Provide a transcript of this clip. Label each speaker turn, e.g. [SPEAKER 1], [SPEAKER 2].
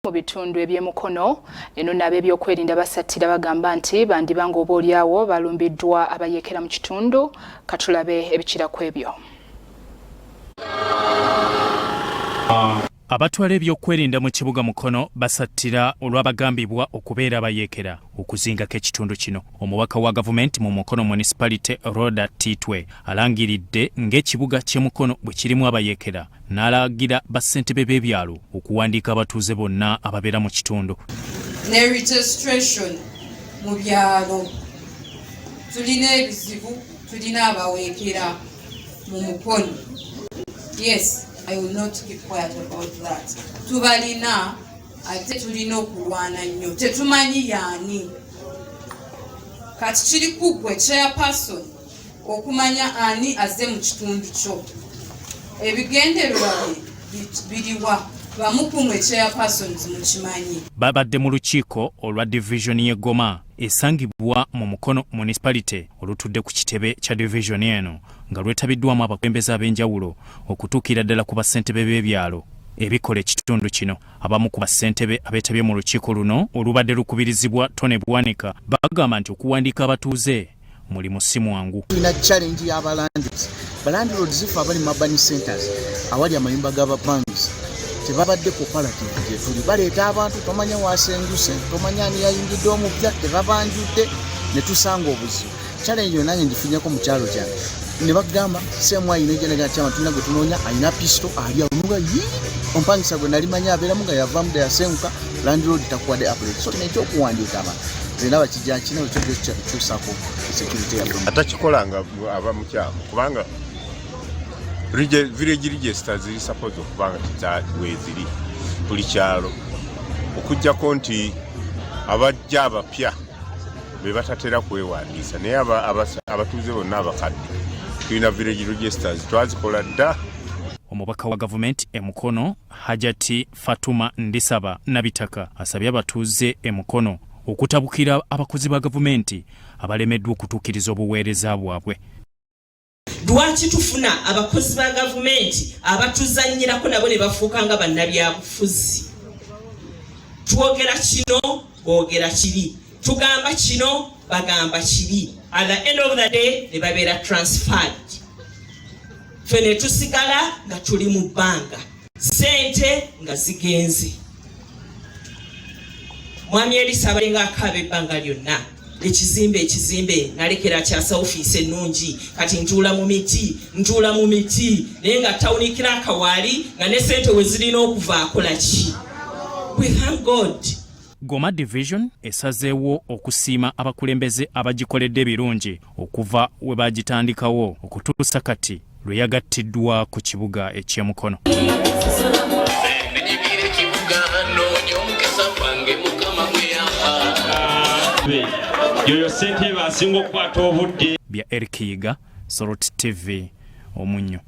[SPEAKER 1] mu bitundu eby'emukono eno n'ab'ebyokwerinda basattira bagamba nti bandibanga oboolyawo balumbiddwa abayeekera mu kitundu. Katulabe ebikira ku ebyo.
[SPEAKER 2] Abatwala ebyokwerinda mu kibuga Mukono basattira olw'Abagambibwa okubeera abayeekera okuzingako ekitundu kino. Omubaka wa gavumenti mu Mukono Municipality Roda Titwe alangiridde ng'ekibuga ky'e Mukono bwe kirimu abayeekera n'alagira bassentebe b'ebyalo okuwandiika abatuuze bonna ababeera mu kitundu.
[SPEAKER 3] Ne registration mu byalo tulina ebizibu, tulina abaweekera mu Mukono. Yes, I will not keep quiet about that. Tubalina ate tulina okulwana nnyo, tetumanyi yaani. Kati kiri kuggwe chairperson okumanya ani azze mu kitundu kyo. Ebigendererwa biriwa bamukumwe chairpersons mu kimanyi.
[SPEAKER 2] Babadde mu lukiiko olwa division y'e Goma esangibwa mu Mukono Municipality olutudde ku kitebe kya division eno nga lwetabiddwamu abakulembeze ab'enjawulo okutuukira ddala ku bassentebe b'ebyalo ebikola ekitundu kino. Abamu ku bassentebe abeetabye mu lukiiko luno olubadde lukubirizibwa Tone Bwanika bagamba nti okuwandiika abatuuze mulimu si mwangu.
[SPEAKER 4] Tulina challenge y'abalandlords. Balandlords zifa abali mu urban centers awali amayumba g'abapanguzi tebabadde cooperative gye tuli baleeta abantu tomanya wasenguse tomanya ani yayingidde omupya tebabanjudde ne tusanga obuzibu. Challenge yonna ngifinyako mu kyalo kyange ne bagamba semu ayina ejenega kyama tulina gwe tunoonya ayina pisto ali anuga ompangisa gwe nali manya abeeramu nga yavaamu da yasenguka landlord takuwadde upgrade so n'ekyokuwandiika abantu zena bakijja kino ekyo kyusako security ya
[SPEAKER 5] atakikolanga aba mukyamu kubanga village register ziri suppose okubanga weziri buli kyalo okujjako nti abajja abapya be batatera kwewandiisa naye abatuuze bonna abakadde tulina village registers twazikola dda.
[SPEAKER 2] Omubaka wa gavumenti e Mukono Hajati Fatuma Ndisaba Nabitaka asabye abatuuze e Mukono okutabukira abakozi ba gavumenti abalemeddwa okutuukiriza obuweereza bwabwe.
[SPEAKER 6] Lwaki tufuna abakozi ba gavumenti abatuzannyirako nabo ne bafuuka nga bannabyabufuzi? Twogera kino boogera kiri, tugamba kino bagamba kiri. At the end of the day ne babeera transferred. Ffe ne tusigala nga tuli mu bbanga, ssente nga zigenze. Mwami Elisa abalenga akaaba ebbanga lyonna. Ekizimbe nalekera kyasa ofiisi ennungi kati ntuula mu miti naye nga tawunikira akawaali nga ne ssente we zirina okuva akola ki? We thank God.
[SPEAKER 2] Goma Division esazeewo okusiima abakulembeze abagikoledde ebirungi okuva we bagitandikawo okutuusa kati lwe yagattiddwa ku kibuga eky'e Mukono.
[SPEAKER 7] Yoyo sente basinga okukwata obudde
[SPEAKER 2] bya Eric Yiga, Sorot TV, Omunyo.